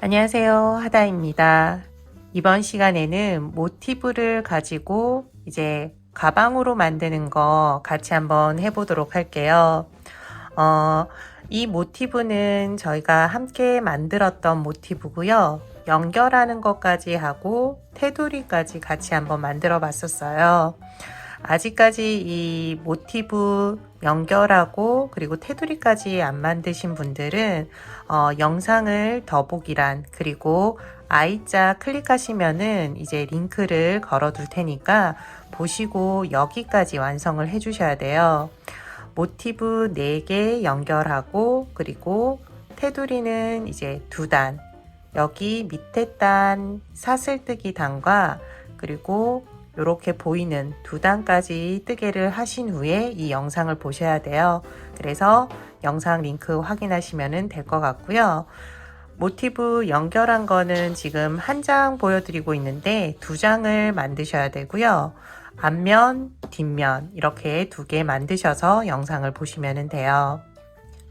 안녕하세요. 하다입니다. 이번 시간에는 모티브를 가지고 이제 가방으로 만드는 거 같이 한번 해보도록 할게요. 이 모티브는 저희가 함께 만들었던 모티브고요. 연결하는 것까지 하고 테두리까지 같이 한번 만들어 봤었어요. 아직까지 이 모티브 연결하고 그리고 테두리까지 안 만드신 분들은 영상을 더보기란 그리고 I자 클릭하시면은 이제 링크를 걸어 둘 테니까 보시고 여기까지 완성을 해 주셔야 돼요. 모티브 4개 연결하고 그리고 테두리는 이제 2단, 여기 밑에 단 사슬뜨기 단과 그리고 이렇게 보이는 2단까지 뜨개를 하신 후에 이 영상을 보셔야 돼요. 그래서 영상 링크 확인하시면 될 것 같고요. 모티브 연결한 거는 지금 한 장 보여드리고 있는데 2장을 만드셔야 되고요. 앞면, 뒷면 이렇게 2개 만드셔서 영상을 보시면 돼요.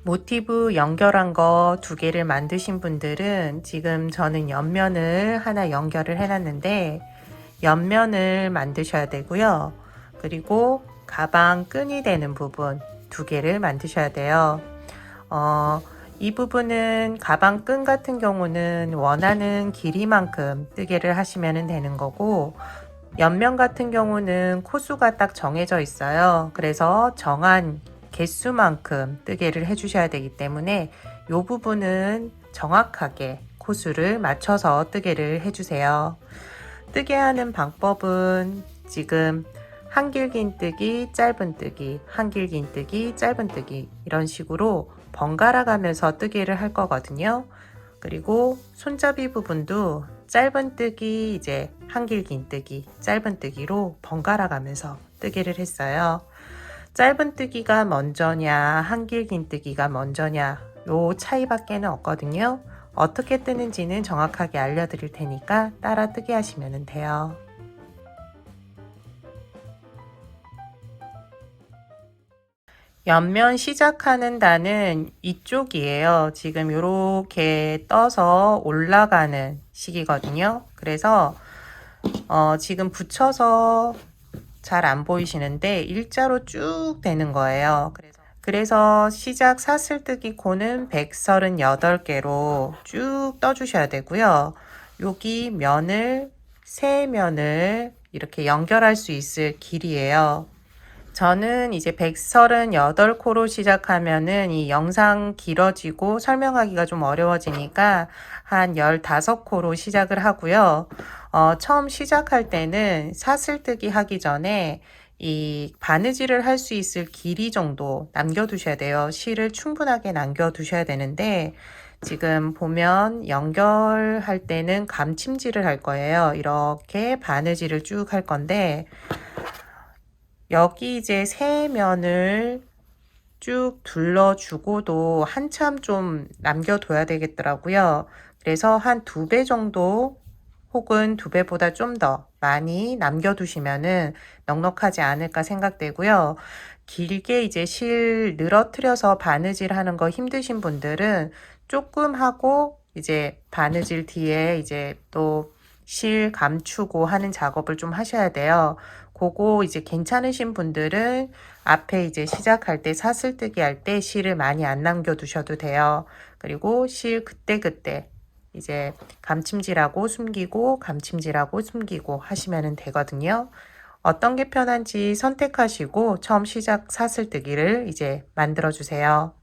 모티브 연결한 거 2개를 만드신 분들은 지금 저는 옆면을 하나 연결을 해놨는데 옆면을 만드셔야 되고요. 그리고 가방 끈이 되는 부분 2개를 만드셔야 돼요. 이 부분은 가방 끈 같은 경우는 원하는 길이만큼 뜨개를 하시면 되는 거고 옆면 같은 경우는 코수가 딱 정해져 있어요. 그래서 정한 개수만큼 뜨개를 해주셔야 되기 때문에 이 부분은 정확하게 코수를 맞춰서 뜨개를 해주세요. 뜨개 하는 방법은 지금 한길긴 뜨기, 짧은 뜨기, 한길긴 뜨기, 짧은 뜨기 이런 식으로 번갈아 가면서 뜨개를 할 거거든요. 그리고 손잡이 부분도 짧은 뜨기, 이제 한길긴 뜨기, 짧은 뜨기로 번갈아 가면서 뜨개를 했어요. 짧은 뜨기가 먼저냐, 한길긴 뜨기가 먼저냐, 요 차이밖에는 없거든요. 어떻게 뜨는지는 정확하게 알려드릴 테니까 따라 뜨게 하시면 돼요. 옆면 시작하는 단은 이쪽이에요. 지금 이렇게 떠서 올라가는 식이거든요. 그래서 지금 붙여서 잘 안 보이시는데 일자로 쭉 되는 거예요. 그래서 시작 사슬뜨기 코는 138개로 쭉 떠주셔야 되고요. 여기 면을 세 면을 이렇게 연결할 수 있을 길이에요. 저는 이제 138코로 시작하면은 이 영상 길어지고 설명하기가 좀 어려워지니까 한 15코로 시작을 하고요. 처음 시작할 때는 사슬뜨기 하기 전에 이 바느질을 할 수 있을 길이 정도 남겨두셔야 돼요. 실을 충분하게 남겨두셔야 되는데 지금 보면 연결할 때는 감침질을 할 거예요. 이렇게 바느질을 쭉 할 건데 여기 이제 세 면을 쭉 둘러주고도 한참 좀 남겨둬야 되겠더라고요. 그래서 한 2배 정도 혹은 2배보다 좀 더 많이 남겨두시면은 넉넉하지 않을까 생각되고요. 길게 이제 실 늘어뜨려서 바느질 하는 거 힘드신 분들은 조금 하고 이제 바느질 뒤에 이제 또 실 감추고 하는 작업을 좀 하셔야 돼요. 그거 이제 괜찮으신 분들은 앞에 이제 시작할 때 사슬뜨기 할 때 실을 많이 안 남겨 두셔도 돼요. 그리고 실 그때그때 이제 감침질하고 숨기고 감침질하고 숨기고 하시면 되거든요. 어떤 게 편한지 선택하시고 처음 시작 사슬뜨기를 이제 만들어 주세요.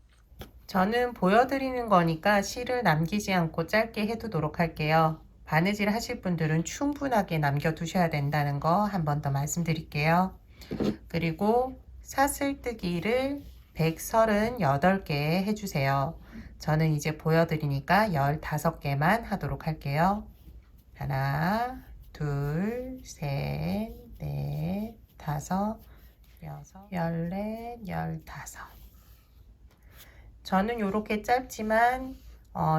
저는 보여드리는 거니까 실을 남기지 않고 짧게 해두도록 할게요. 바느질 하실 분들은 충분하게 남겨두셔야 된다는 거 한 번 더 말씀드릴게요. 그리고 사슬뜨기를 138개 해주세요. 저는 이제 보여드리니까 15개만 하도록 할게요. 하나, 둘, 셋, 넷, 다섯, 여섯, 열넷, 15. 저는 이렇게 짧지만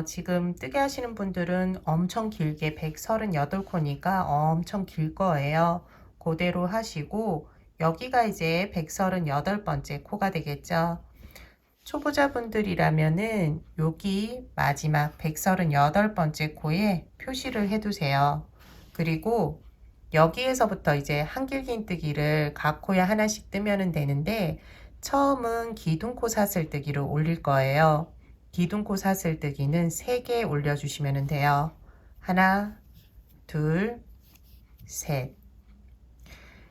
지금 뜨게 하시는 분들은 엄청 길게 138코니까 엄청 길 거예요. 그대로 하시고 여기가 이제 138번째 코가 되겠죠. 초보자분들이라면은 여기 마지막 138번째 코에 표시를 해두세요. 그리고 여기에서부터 이제 한길긴뜨기를 각 코에 하나씩 뜨면 되는데 처음은 기둥코 사슬뜨기를 올릴 거예요. 기둥코 사슬뜨기는 3개 올려주시면 돼요. 하나, 둘, 셋.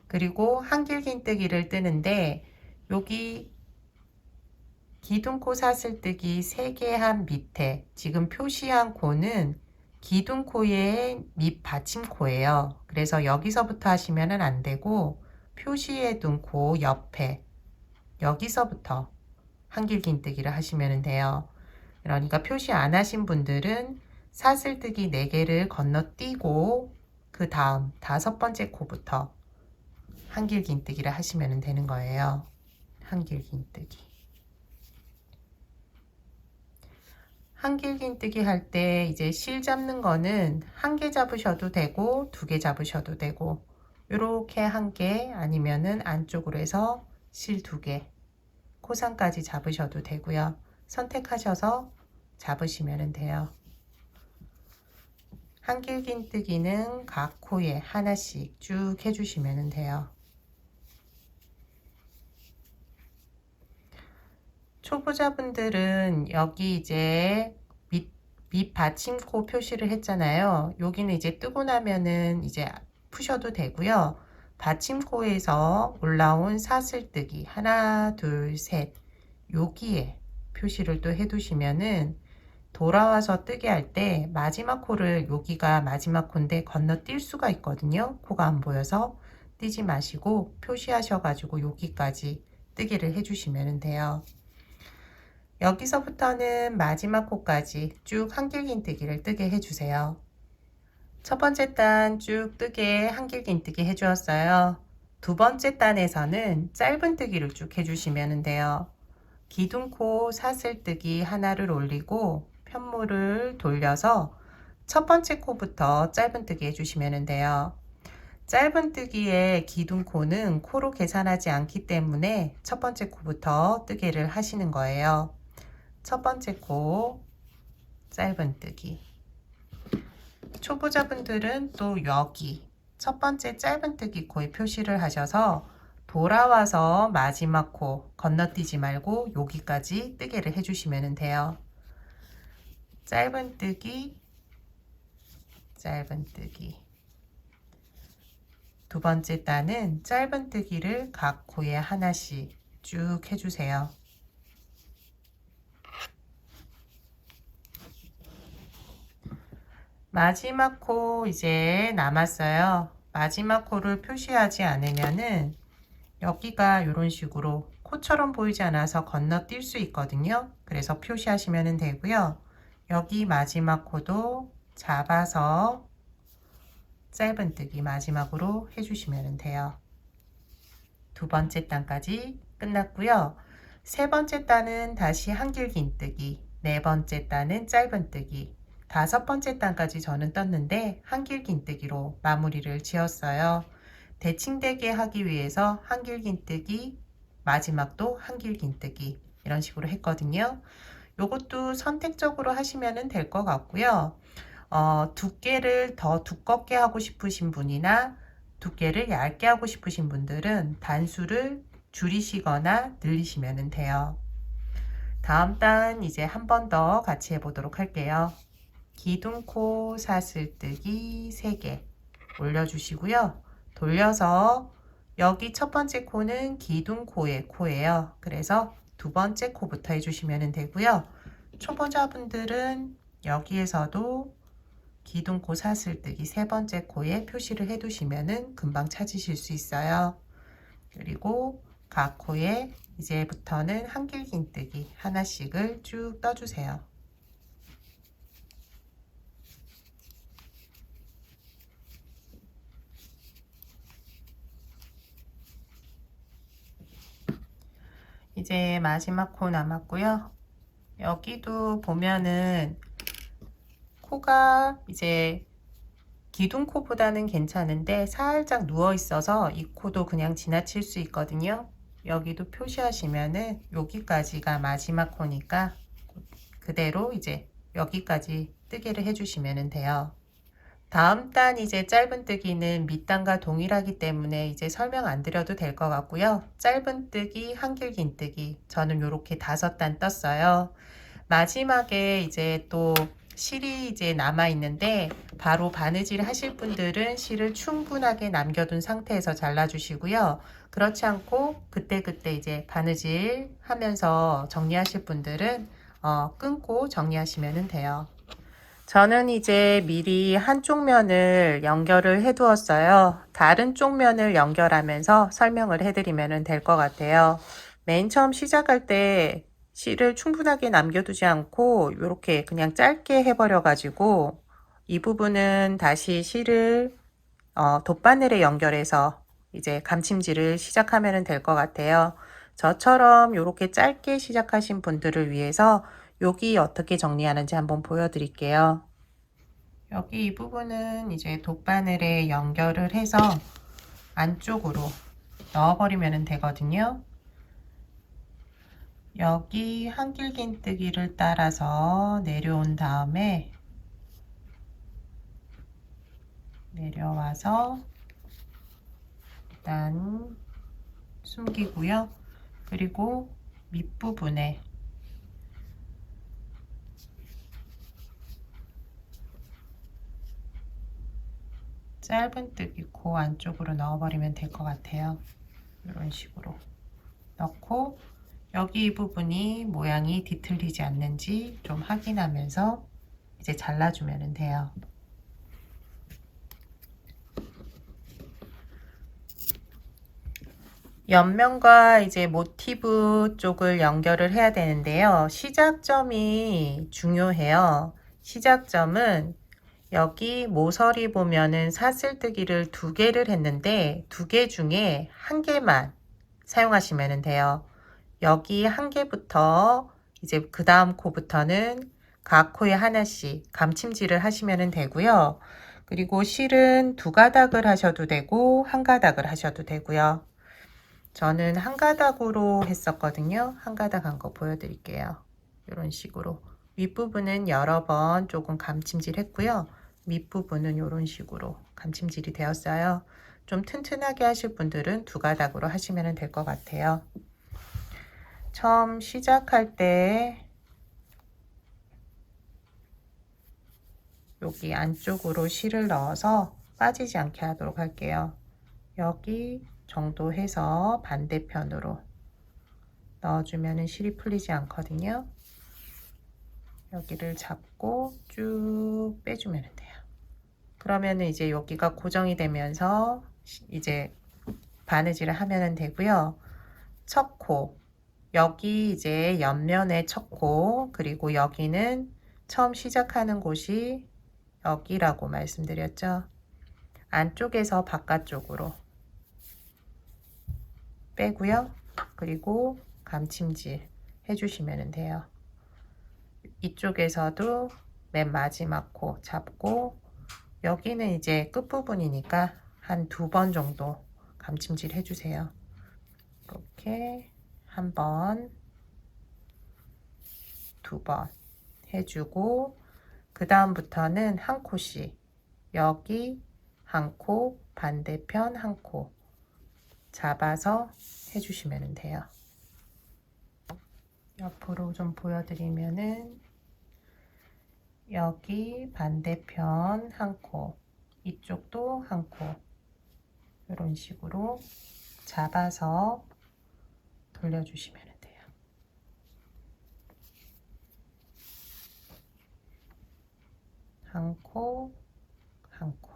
그리고 한길긴뜨기를 뜨는데 여기 기둥코 사슬뜨기 3개 한 밑에 지금 표시한 코는 기둥코의 밑 받침코예요. 그래서 여기서부터 하시면 안 되고 표시해 둔 코 옆에 여기서부터 한길긴뜨기를 하시면 돼요. 그러니까 표시 안 하신 분들은 사슬뜨기 4개를 건너뛰고 그 다음 5번째 코부터 한길긴뜨기를 하시면 되는 거예요. 한길긴뜨기. 한길긴뜨기 할 때 이제 실 잡는 거는 1개 잡으셔도 되고 2개 잡으셔도 되고 이렇게 1개 아니면은 안쪽으로 해서 실 2개 코상까지 잡으셔도 되고요. 선택하셔서 잡으시면 돼요. 한길긴뜨기는 각 코에 하나씩 쭉 해주시면 돼요. 초보자분들은 여기 이제 밑 받침코 표시를 했잖아요. 여기는 이제 뜨고 나면은 이제 푸셔도 되고요. 받침코에서 올라온 사슬뜨기 하나, 둘, 셋 여기에 표시를 또 해두시면은 돌아와서 뜨게 할 때 마지막 코를 여기가 마지막 코인데 건너뛸 수가 있거든요. 코가 안 보여서 뛰지 마시고 표시하셔가지고 여기까지 뜨기를 해주시면 돼요. 여기서부터는 마지막 코까지 쭉 한길긴뜨기를 뜨게 해주세요. 첫 번째 단 쭉 뜨게 한길긴뜨기 해주었어요. 두 번째 단에서는 짧은 뜨기를 쭉 해주시면 돼요. 기둥코 사슬뜨기 하나를 올리고 편물을 돌려서 첫 번째 코부터 짧은뜨기 해주시면 돼요. 짧은뜨기의 기둥코는 코로 계산하지 않기 때문에 첫 번째 코부터 뜨기를 하시는 거예요. 첫 번째 코 짧은뜨기. 초보자분들은 또 여기 첫 번째 짧은뜨기 코에 표시를 하셔서 돌아와서 마지막 코 건너뛰지 말고 여기까지 뜨개를 해주시면 돼요. 짧은뜨기, 짧은뜨기. 두 번째 단은 짧은뜨기를 각 코에 하나씩 쭉 해주세요. 마지막 코 이제 남았어요. 마지막 코를 표시하지 않으면은 여기가 이런 식으로 코처럼 보이지 않아서 건너뛸 수 있거든요. 그래서 표시하시면 되고요. 여기 마지막 코도 잡아서 짧은뜨기 마지막으로 해주시면 돼요. 두 번째 단까지 끝났고요. 세 번째 단은 다시 한길긴뜨기, 네 번째 단은 짧은뜨기, 다섯 번째 단까지 저는 떴는데 한길긴뜨기로 마무리를 지었어요. 대칭되게 하기 위해서 한길긴뜨기, 마지막도 한길긴뜨기 이런 식으로 했거든요. 요것도 선택적으로 하시면 될 것 같고요. 두께를 더 두껍게 하고 싶으신 분이나 두께를 얇게 하고 싶으신 분들은 단수를 줄이시거나 늘리시면 돼요. 다음 단 이제 한 번 더 같이 해보도록 할게요. 기둥코 사슬뜨기 3개 올려주시고요. 돌려서 여기 첫 번째 코는 기둥코의 코예요. 그래서 두 번째 코부터 해주시면 되고요. 초보자분들은 여기에서도 기둥코 사슬뜨기 세 번째 코에 표시를 해두시면 금방 찾으실 수 있어요. 그리고 각 코에 이제부터는 한길긴뜨기 하나씩을 쭉 떠주세요. 이제 마지막 코 남았고요. 여기도 보면은 코가 이제 기둥코보다는 괜찮은데 살짝 누워 있어서 이 코도 그냥 지나칠 수 있거든요. 여기도 표시하시면은 여기까지가 마지막 코니까 그대로 이제 여기까지 뜨개를 해주시면 돼요. 다음 단 이제 짧은뜨기는 밑단과 동일하기 때문에 이제 설명 안 드려도 될 것 같고요. 짧은뜨기, 한길긴뜨기 저는 이렇게 5단 떴어요. 마지막에 이제 또 실이 이제 남아 있는데 바로 바느질 하실 분들은 실을 충분하게 남겨둔 상태에서 잘라 주시고요. 그렇지 않고 그때그때 이제 바느질 하면서 정리하실 분들은 끊고 정리하시면 돼요. 저는 이제 미리 한쪽 면을 연결을 해 두었어요. 다른 쪽 면을 연결하면서 설명을 해 드리면 될 것 같아요. 맨 처음 시작할 때 실을 충분하게 남겨두지 않고 이렇게 그냥 짧게 해버려 가지고 이 부분은 다시 실을 돗바늘에 연결해서 이제 감침질을 시작하면 될 것 같아요. 저처럼 이렇게 짧게 시작하신 분들을 위해서 여기 어떻게 정리하는지 한번 보여드릴게요. 여기 이 부분은 이제 돗바늘에 연결을 해서 안쪽으로 넣어버리면 되거든요. 여기 한길긴뜨기를 따라서 내려온 다음에 내려와서 일단 숨기고요. 그리고 밑부분에 짧은뜨기 코 안쪽으로 넣어버리면 될 것 같아요. 이런 식으로 넣고 여기 이 부분이 모양이 뒤틀리지 않는지 좀 확인하면서 이제 잘라주면 돼요. 옆면과 이제 모티브 쪽을 연결을 해야 되는데요. 시작점이 중요해요. 시작점은 여기 모서리 보면은 사슬뜨기를 2개를 했는데 2개 중에 1개만 사용하시면 돼요. 여기 1개부터 이제 그 다음 코부터는 각 코에 하나씩 감침질을 하시면 되고요. 그리고 실은 2가닥을 하셔도 되고 1가닥을 하셔도 되고요. 저는 1가닥으로 했었거든요. 1가닥 한 거 보여드릴게요. 이런 식으로 윗부분은 여러 번 조금 감침질 했고요. 밑부분은 이런 식으로 감침질이 되었어요. 좀 튼튼하게 하실 분들은 2가닥으로 하시면 될 것 같아요. 처음 시작할 때 여기 안쪽으로 실을 넣어서 빠지지 않게 하도록 할게요. 여기 정도 해서 반대편으로 넣어주면 실이 풀리지 않거든요. 여기를 잡고 쭉 빼주면 돼요. 그러면 이제 여기가 고정이 되면서 이제 바느질을 하면 되고요. 첫 코, 여기 이제 옆면의 첫 코, 그리고 여기는 처음 시작하는 곳이 여기라고 말씀드렸죠. 안쪽에서 바깥쪽으로 빼고요. 그리고 감침질 해주시면 돼요. 이쪽에서도 맨 마지막 코 잡고 여기는 이제 끝부분이니까 한 2번 정도 감침질 해주세요. 이렇게 한 번, 2번 해주고 그 다음부터는 한 코씩 여기 한 코, 반대편 한 코 잡아서 해주시면 돼요. 옆으로 좀 보여드리면은 여기 반대편 한 코, 이쪽도 한 코, 이런 식으로 잡아서 돌려주시면 돼요. 한 코, 한 코.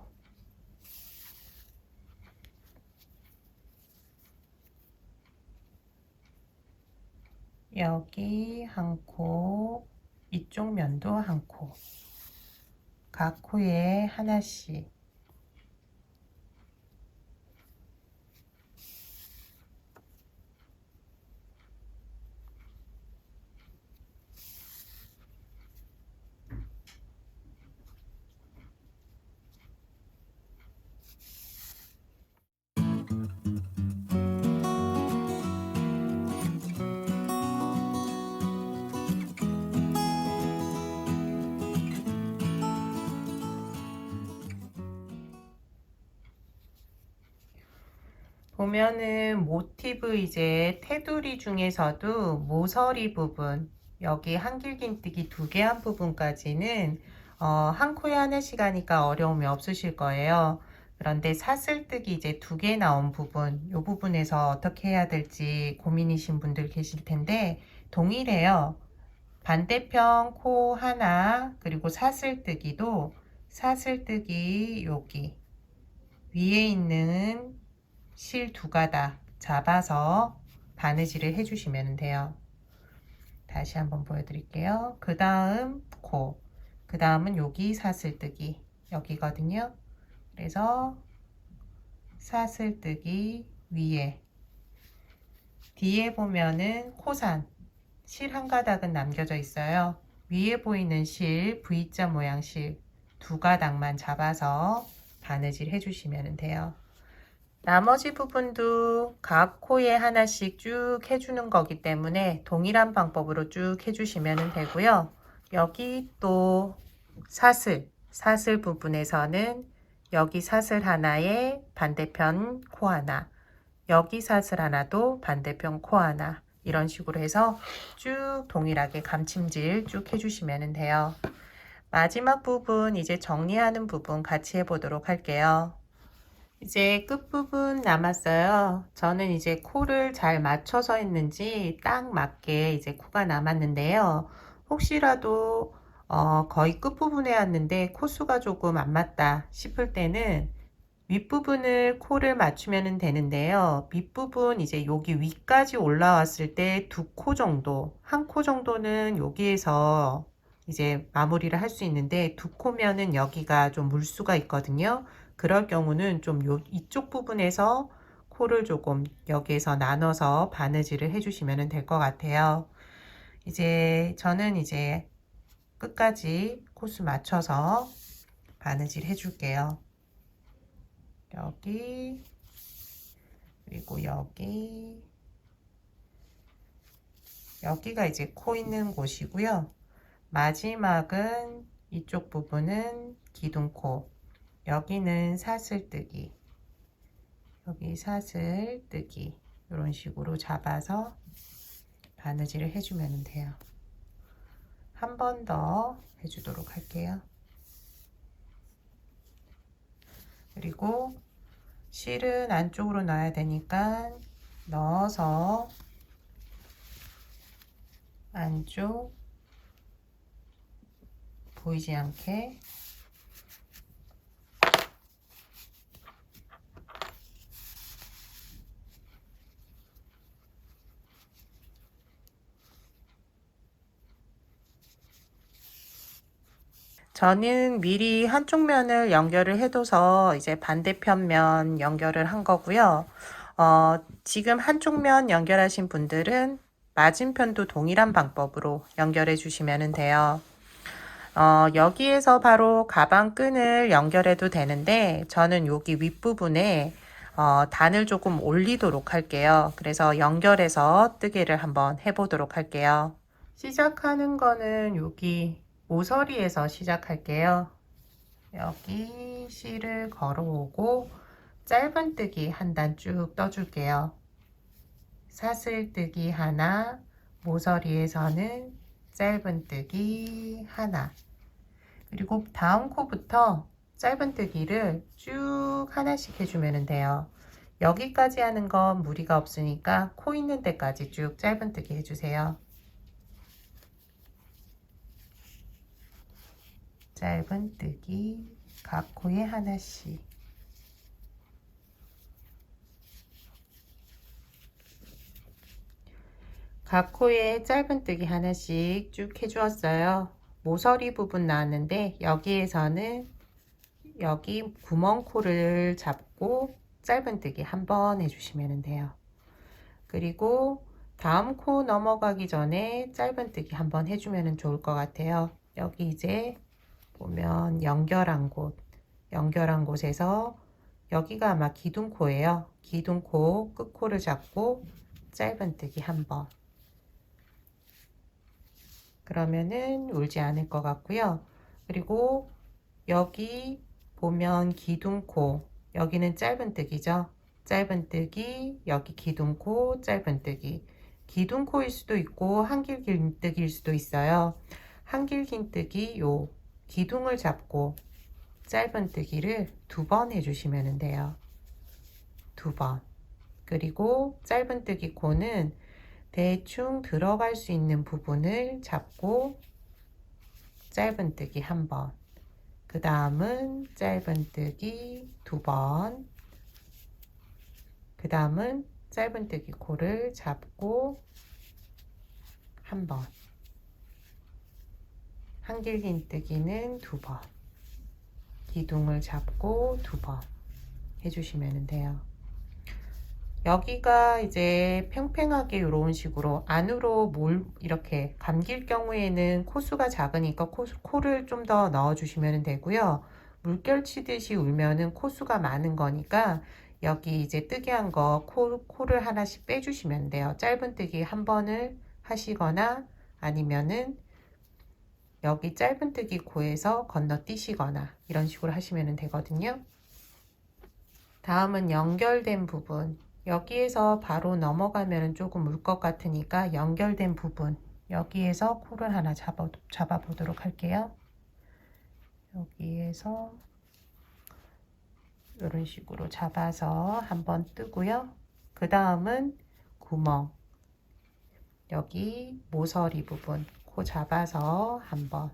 여기 한 코, 이쪽 면도 한 코. 각 코에 하나씩 보면은 모티브 이제 테두리 중에서도 모서리 부분, 여기 한길긴뜨기 2개 한 부분까지는 한 코에 하나씩 하니까 어려움이 없으실 거예요. 그런데 사슬뜨기 이제 2개 나온 부분, 이 부분에서 어떻게 해야 될지 고민이신 분들 계실 텐데 동일해요. 반대편 코 하나, 그리고 사슬뜨기도 사슬뜨기 여기 위에 있는 실 2가닥 잡아서 바느질을 해주시면 돼요. 다시 한번 보여드릴게요. 그 다음 코, 그 다음은 여기 사슬뜨기 여기거든요. 그래서 사슬뜨기 위에, 뒤에 보면은 코산 실 1가닥은 남겨져 있어요. 위에 보이는 실 V자 모양 실 2가닥만 잡아서 바느질 해주시면 돼요. 나머지 부분도 각 코에 하나씩 쭉 해주는 거기 때문에 동일한 방법으로 쭉 해주시면 되고요. 여기 또 사슬 부분에서는 여기 사슬 하나에 반대편 코 하나, 여기 사슬 하나도 반대편 코 하나, 이런 식으로 해서 쭉 동일하게 감침질 쭉 해주시면 돼요. 마지막 부분 이제 정리하는 부분 같이 해보도록 할게요. 이제 끝부분 남았어요. 저는 이제 코를 잘 맞춰서 했는지 딱 맞게 이제 코가 남았는데요. 혹시라도 거의 끝부분에 왔는데 코수가 조금 안 맞다 싶을 때는 윗부분을 코를 맞추면 되는데요. 밑부분 이제 여기 위까지 올라왔을 때 2코 정도, 1코 정도는 여기에서 이제 마무리를 할 수 있는데 2코면은 여기가 좀 물수가 있거든요. 그럴 경우는 좀 이쪽 부분에서 코를 조금 여기에서 나눠서 바느질을 해주시면 될 것 같아요. 이제 저는 이제 끝까지 코수 맞춰서 바느질 해줄게요. 여기, 그리고 여기가 이제 코 있는 곳이고요. 마지막은 이쪽 부분은 기둥코, 여기는 사슬뜨기, 여기 사슬뜨기, 이런 식으로 잡아서 바느질을 해주면 돼요. 한 번 더 해주도록 할게요. 그리고 실은 안쪽으로 넣어야 되니까 넣어서 안쪽 보이지 않게 저는 미리 한쪽 면을 연결을 해둬서 이제 반대편 면 연결을 한 거고요. 지금 한쪽 면 연결하신 분들은 맞은편도 동일한 방법으로 연결해 주시면 돼요. 여기에서 바로 가방 끈을 연결해도 되는데 저는 여기 윗부분에 단을 조금 올리도록 할게요. 그래서 연결해서 뜨개를 한번 해보도록 할게요. 시작하는 거는 여기 모서리에서 시작할게요. 여기 실을 걸어오고 짧은뜨기 한 단 쭉 떠줄게요. 사슬뜨기 하나, 모서리에서는 짧은뜨기 하나, 그리고 다음 코부터 짧은뜨기를 쭉 하나씩 해주면 돼요. 여기까지 하는 건 무리가 없으니까 코 있는 데까지 쭉 짧은뜨기 해주세요. 짧은뜨기 각 코에 하나씩, 각 코에 짧은뜨기 하나씩 쭉 해주었어요. 모서리 부분 나왔는데 여기에서는 여기 구멍코를 잡고 짧은뜨기 한 번 해주시면 돼요. 그리고 다음 코 넘어가기 전에 짧은뜨기 한 번 해주면 좋을 것 같아요. 여기 이제 보면 연결한 곳에서 여기가 아마 기둥코예요. 기둥코 끝코를 잡고 짧은뜨기 한 번, 그러면은 울지 않을 것 같고요. 그리고 여기 보면 기둥코, 여기는 짧은뜨기죠. 짧은뜨기, 여기 기둥코, 짧은뜨기. 기둥코일 수도 있고 한길긴뜨기일 수도 있어요. 한길긴뜨기 요 기둥을 잡고 짧은뜨기를 2번 해주시면 돼요. 2번. 그리고 짧은뜨기 코는 대충 들어갈 수 있는 부분을 잡고 짧은뜨기 1번. 그 다음은 짧은뜨기 2번. 그 다음은 짧은뜨기 코를 잡고 1번. 한길긴뜨기는 2번. 기둥을 잡고 2번 해주시면 돼요. 여기가 이제 팽팽하게 이런 식으로 안으로 이렇게 감길 경우에는 코수가 작으니까 코를 좀 더 넣어 주시면 되고요. 물결 치듯이 울면은 코수가 많은 거니까 여기 이제 뜨개한 거 코를 하나씩 빼주시면 돼요. 짧은뜨기 1번을 하시거나 아니면은 여기 짧은뜨기 코에서 건너뛰시거나 이런 식으로 하시면 되거든요. 다음은 연결된 부분. 여기에서 바로 넘어가면 조금 물 것 같으니까 연결된 부분 여기에서 코를 하나 잡아 보도록 할게요. 여기에서 이런 식으로 잡아서 한번 뜨고요. 그 다음은 구멍, 여기 모서리 부분 코 잡아서 한번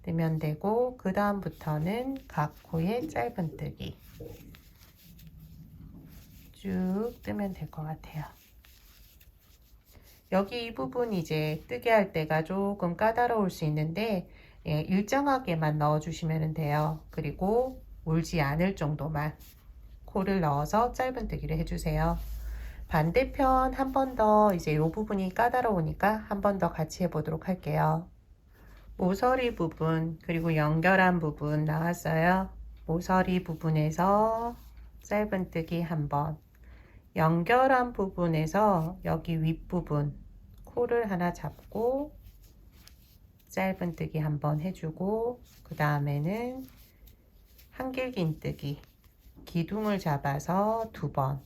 뜨면 되고, 그 다음부터는 각 코에 짧은뜨기 쭉 뜨면 될 것 같아요. 여기 이 부분 이제 뜨게 할 때가 조금 까다로울 수 있는데 일정하게만 넣어 주시면 돼요. 그리고 울지 않을 정도만 코를 넣어서 짧은뜨기를 해주세요. 반대편 한 번 더 이제 이 부분이 까다로우니까 한 번 더 같이 해보도록 할게요. 모서리 부분 그리고 연결한 부분 나왔어요. 모서리 부분에서 짧은뜨기 한번, 연결한 부분에서 여기 윗부분 코를 하나 잡고 짧은뜨기 한번 해주고, 그 다음에는 한길긴뜨기 기둥을 잡아서 2번,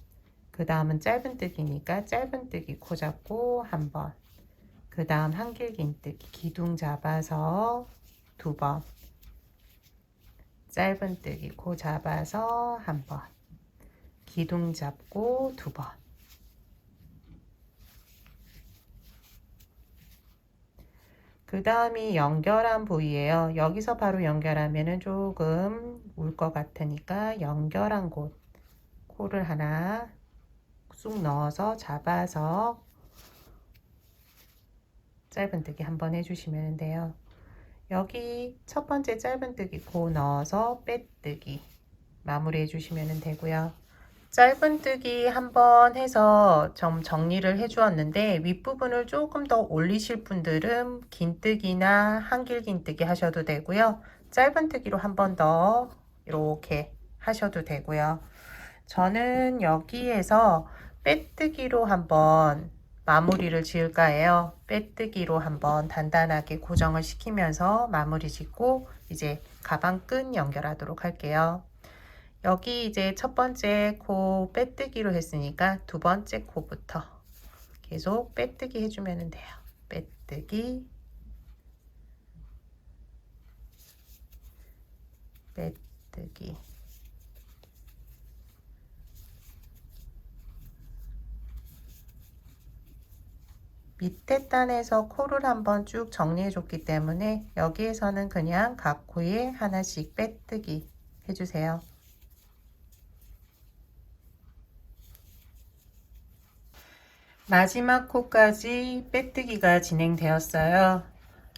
그 다음은 짧은뜨기니까 짧은뜨기 코 잡고 한번, 그 다음 한길긴뜨기 기둥 잡아서 2번, 짧은뜨기 코 잡아서 한번, 기둥 잡고 2번. 그 다음이 연결한 부위예요. 여기서 바로 연결하면 조금 울 것 같으니까 연결한 곳 코를 하나 쑥 넣어서 잡아서 짧은뜨기 한번 해주시면 돼요. 여기 첫 번째 짧은뜨기 코 넣어서 빼뜨기 마무리 해주시면 되고요. 짧은뜨기 한번 해서 좀 정리를 해 주었는데, 윗부분을 조금 더 올리실 분들은 긴뜨기나 한길긴뜨기 하셔도 되고요. 짧은뜨기로 한 번 더 이렇게 하셔도 되고요. 저는 여기에서 빼뜨기로 한번 마무리를 지을까 해요. 빼뜨기로 한번 단단하게 고정을 시키면서 마무리 짓고 이제 가방 끈 연결하도록 할게요. 여기 이제 첫 번째 코 빼뜨기로 했으니까 두 번째 코부터 계속 빼뜨기 해주면 돼요. 빼뜨기, 빼뜨기. 밑에 단에서 코를 한번 쭉 정리해 줬기 때문에 여기에서는 그냥 각 코에 하나씩 빼뜨기 해주세요. 마지막 코까지 빼뜨기가 진행되었어요.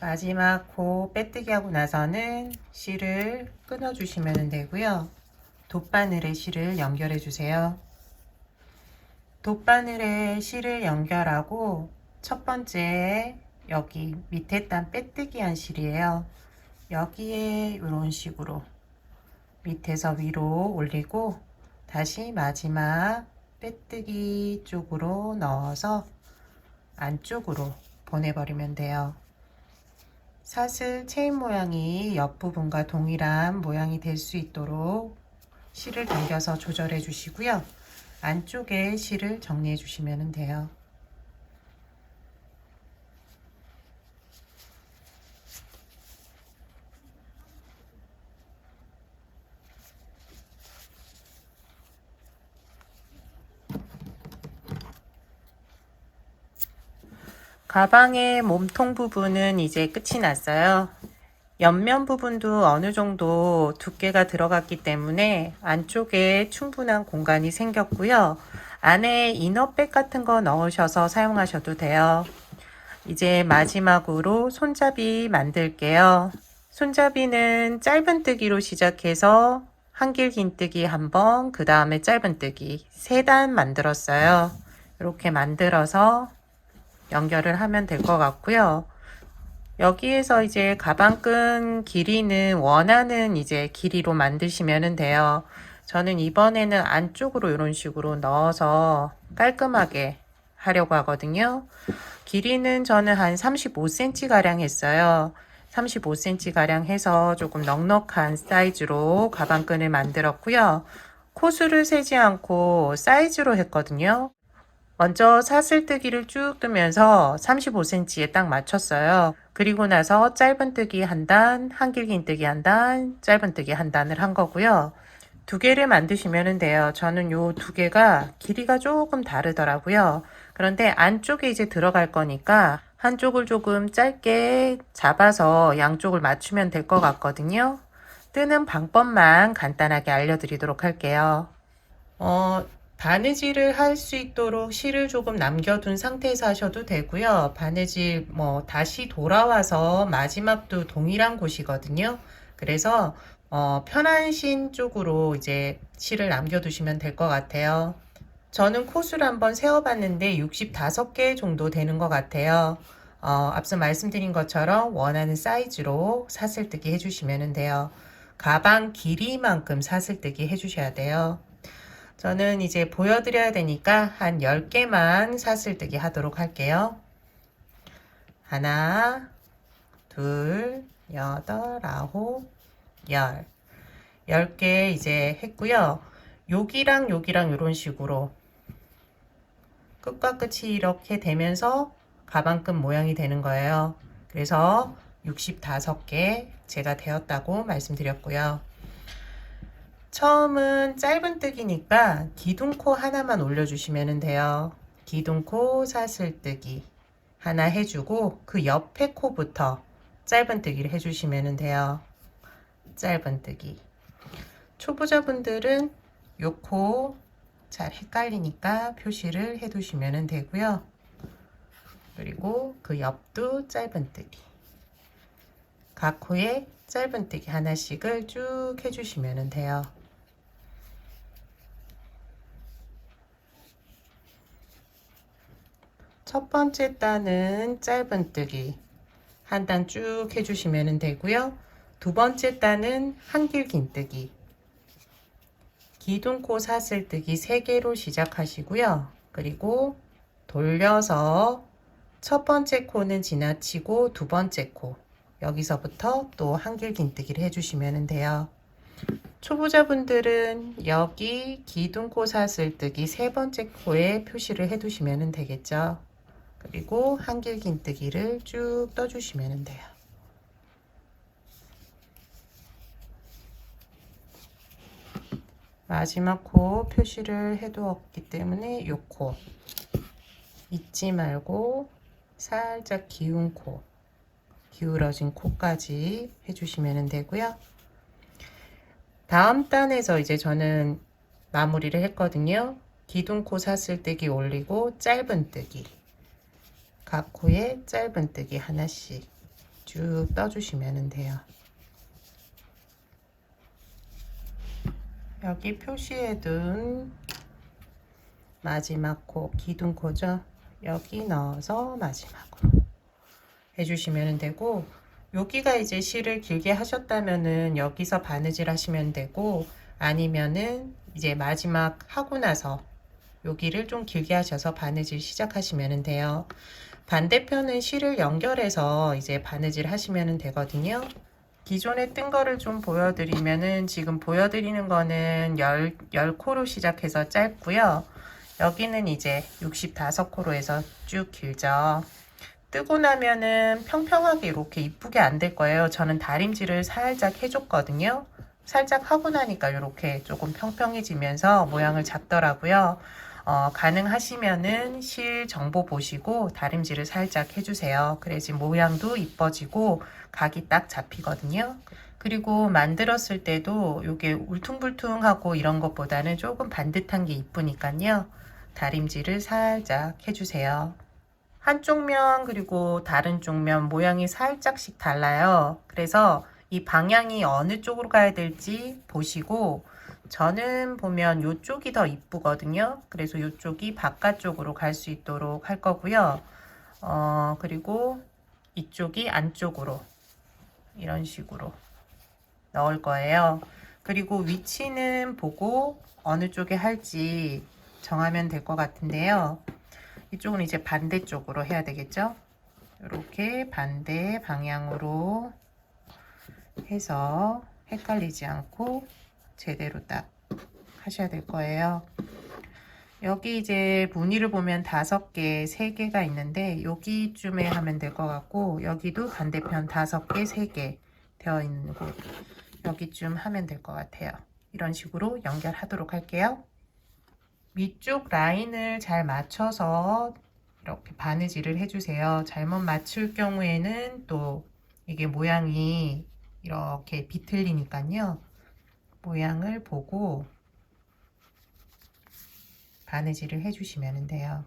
마지막 코 빼뜨기 하고 나서는 실을 끊어 주시면 되고요. 돗바늘에 실을 연결해 주세요. 돗바늘에 실을 연결하고 첫 번째 여기 밑에 단 빼뜨기 한 실이에요. 여기에 이런 식으로 밑에서 위로 올리고 다시 마지막 빼뜨기 쪽으로 넣어서 안쪽으로 보내버리면 돼요. 사슬 체인 모양이 옆부분과 동일한 모양이 될 수 있도록 실을 당겨서 조절해 주시고요. 안쪽에 실을 정리해 주시면 돼요. 가방의 몸통 부분은 이제 끝이 났어요. 옆면 부분도 어느 정도 두께가 들어갔기 때문에 안쪽에 충분한 공간이 생겼고요. 안에 이너백 같은 거 넣으셔서 사용하셔도 돼요. 이제 마지막으로 손잡이 만들게요. 손잡이는 짧은뜨기로 시작해서 한길 긴뜨기 한 번, 그 다음에 짧은뜨기 3단 만들었어요. 이렇게 만들어서 연결을 하면 될 것 같고요. 여기에서 이제 가방끈 길이는 원하는 이제 길이로 만드시면 돼요. 저는 이번에는 안쪽으로 이런 식으로 넣어서 깔끔하게 하려고 하거든요. 길이는 저는 한 35cm 가량 했어요. 35cm 가량 해서 조금 넉넉한 사이즈로 가방끈을 만들었고요. 코수를 세지 않고 사이즈로 했거든요. 먼저 사슬뜨기를 쭉 뜨면서 35cm에 딱 맞췄어요. 그리고 나서 짧은뜨기 한 단, 한길긴뜨기 한 단, 짧은뜨기 한 단을 한 거고요. 2개를 만드시면 돼요. 저는 요 2개가 길이가 조금 다르더라고요. 그런데 안쪽에 이제 들어갈 거니까 한쪽을 조금 짧게 잡아서 양쪽을 맞추면 될 것 같거든요. 뜨는 방법만 간단하게 알려드리도록 할게요. 바느질을 할 수 있도록 실을 조금 남겨둔 상태에서 하셔도 되고요. 바느질 다시 돌아와서 마지막도 동일한 곳이거든요. 그래서 편한 신 쪽으로 이제 실을 남겨두시면 될 것 같아요. 저는 코수를 한번 세어봤는데 65개 정도 되는 것 같아요. 앞서 말씀드린 것처럼 원하는 사이즈로 사슬뜨기 해주시면 돼요. 가방 길이만큼 사슬뜨기 해주셔야 돼요. 저는 이제 보여드려야 되니까 한 10개만 사슬뜨기 하도록 할게요. 하나, 둘, 여덟, 아홉, 10개 이제 했고요. 여기랑 여기랑 이런 식으로 끝과 끝이 이렇게 되면서 가방끈 모양이 되는 거예요. 그래서 65개 제가 되었다고 말씀드렸고요. 처음은 짧은뜨기니까 기둥코 하나만 올려주시면 돼요. 기둥코 사슬뜨기 하나 해주고 그 옆에 코부터 짧은뜨기를 해주시면 돼요. 짧은뜨기. 초보자분들은 요 코 잘 헷갈리니까 표시를 해두시면 되고요. 그리고 그 옆도 짧은뜨기. 각 코에 짧은뜨기 하나씩을 쭉 해주시면 돼요. 첫 번째 단은 짧은뜨기 한 단 쭉 해주시면 되고요. 두 번째 단은 한길 긴뜨기, 기둥코 사슬뜨기 3개로 시작하시고요. 그리고 돌려서 첫 번째 코는 지나치고 두 번째 코, 여기서부터 또 한길 긴뜨기를 해주시면 돼요. 초보자분들은 여기 기둥코 사슬뜨기 3번째 코에 표시를 해두시면 되겠죠. 그리고 한길 긴뜨기를 쭉 떠주시면 돼요. 마지막 코 표시를 해두었기 때문에 요 코 잊지 말고 살짝 기운 코, 기울어진 코까지 해주시면 되고요. 다음 단에서 이제 저는 마무리를 했거든요. 기둥코 사슬뜨기 올리고 짧은뜨기, 각 코에 짧은뜨기 하나씩 쭉 떠주시면 돼요. 여기 표시해둔 마지막 코, 기둥코죠. 여기 넣어서 마지막으로 해주시면 되고, 여기가 이제 실을 길게 하셨다면은 여기서 바느질 하시면 되고, 아니면은 이제 마지막 하고 나서 여기를 좀 길게 하셔서 바느질 시작하시면 돼요. 반대편은 실을 연결해서 이제 바느질 하시면 되거든요. 기존에 뜬 거를 좀 보여드리면은 지금 보여드리는 거는 10코로 시작해서 짧고요. 여기는 이제 65코로 해서 쭉 길죠. 뜨고 나면은 평평하게 이렇게 이쁘게 안 될 거예요. 저는 다림질을 살짝 해줬거든요. 살짝 하고 나니까 이렇게 조금 평평해지면서 모양을 잡더라고요. 가능하시면은 실 정보 보시고 다림질을 살짝 해주세요. 그래야지 모양도 이뻐지고 각이 딱 잡히거든요. 그리고 만들었을 때도 이게 울퉁불퉁하고 이런 것보다는 조금 반듯한 게 이쁘니까요. 다림질을 살짝 해주세요. 한쪽 면 그리고 다른 쪽 면 모양이 살짝씩 달라요. 그래서 이 방향이 어느 쪽으로 가야 될지 보시고 저는 보면 이쪽이 더 이쁘거든요. 그래서 이쪽이 바깥쪽으로 갈 수 있도록 할 거고요. 그리고 이쪽이 안쪽으로 이런 식으로 넣을 거예요. 그리고 위치는 보고 어느 쪽에 할지 정하면 될 것 같은데요. 이쪽은 이제 반대쪽으로 해야 되겠죠? 이렇게 반대 방향으로 해서 헷갈리지 않고 제대로 딱 하셔야 될 거예요. 여기 이제 무늬를 보면 5개, 3개가 있는데 여기쯤에 하면 될 것 같고 여기도 반대편 5개, 3개 되어 있는 곳 여기쯤 하면 될 것 같아요. 이런 식으로 연결하도록 할게요. 위쪽 라인을 잘 맞춰서 이렇게 바느질을 해주세요. 잘못 맞출 경우에는 또 이게 모양이 이렇게 비틀리니까요. 모양을 보고 바느질을 해주시면 돼요.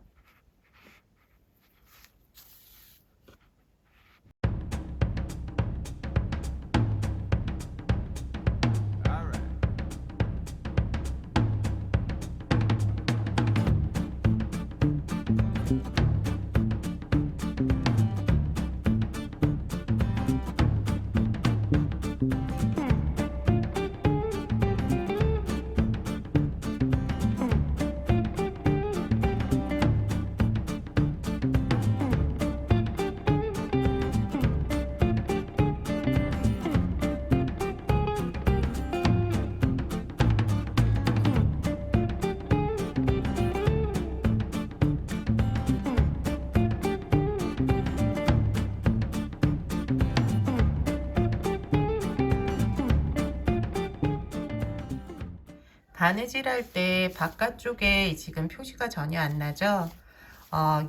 바느질 할 때 바깥쪽에 지금 표시가 전혀 안 나죠?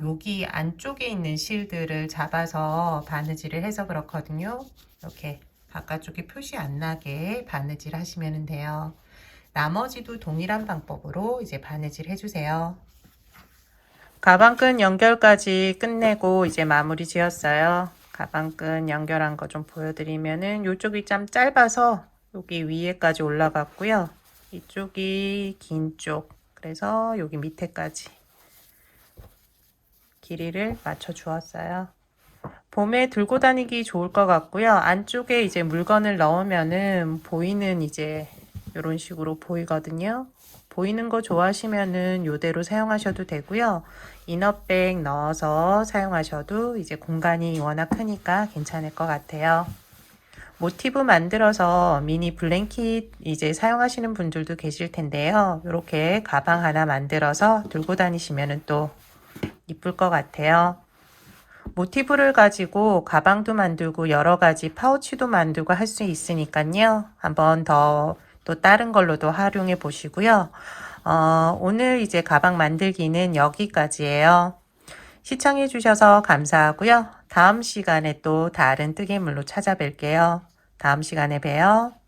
여기 안쪽에 있는 실들을 잡아서 바느질을 해서 그렇거든요. 이렇게 바깥쪽에 표시 안 나게 바느질 하시면 돼요. 나머지도 동일한 방법으로 이제 바느질 해주세요. 가방끈 연결까지 끝내고 이제 마무리 지었어요. 가방끈 연결한 거 좀 보여드리면은 이쪽이 좀 짧아서 여기 위에까지 올라갔고요. 이쪽이 긴 쪽, 그래서 여기 밑에까지 길이를 맞춰 주었어요. 봄에 들고 다니기 좋을 것 같고요. 안쪽에 이제 물건을 넣으면은 보이는 이제 이런 식으로 보이거든요. 보이는 거 좋아하시면은 이대로 사용하셔도 되고요. 이너백 넣어서 사용하셔도 이제 공간이 워낙 크니까 괜찮을 것 같아요. 모티브 만들어서 미니 블랭킷 이제 사용하시는 분들도 계실 텐데요. 이렇게 가방 하나 만들어서 들고 다니시면 또 이쁠 것 같아요. 모티브를 가지고 가방도 만들고 여러 가지 파우치도 만들고 할 수 있으니까요. 한번 더 또 다른 걸로도 활용해 보시고요. 오늘 이제 가방 만들기는 여기까지예요. 시청해 주셔서 감사하고요. 다음 시간에 또 다른 뜨개물로 찾아뵐게요. 다음 시간에 봬요.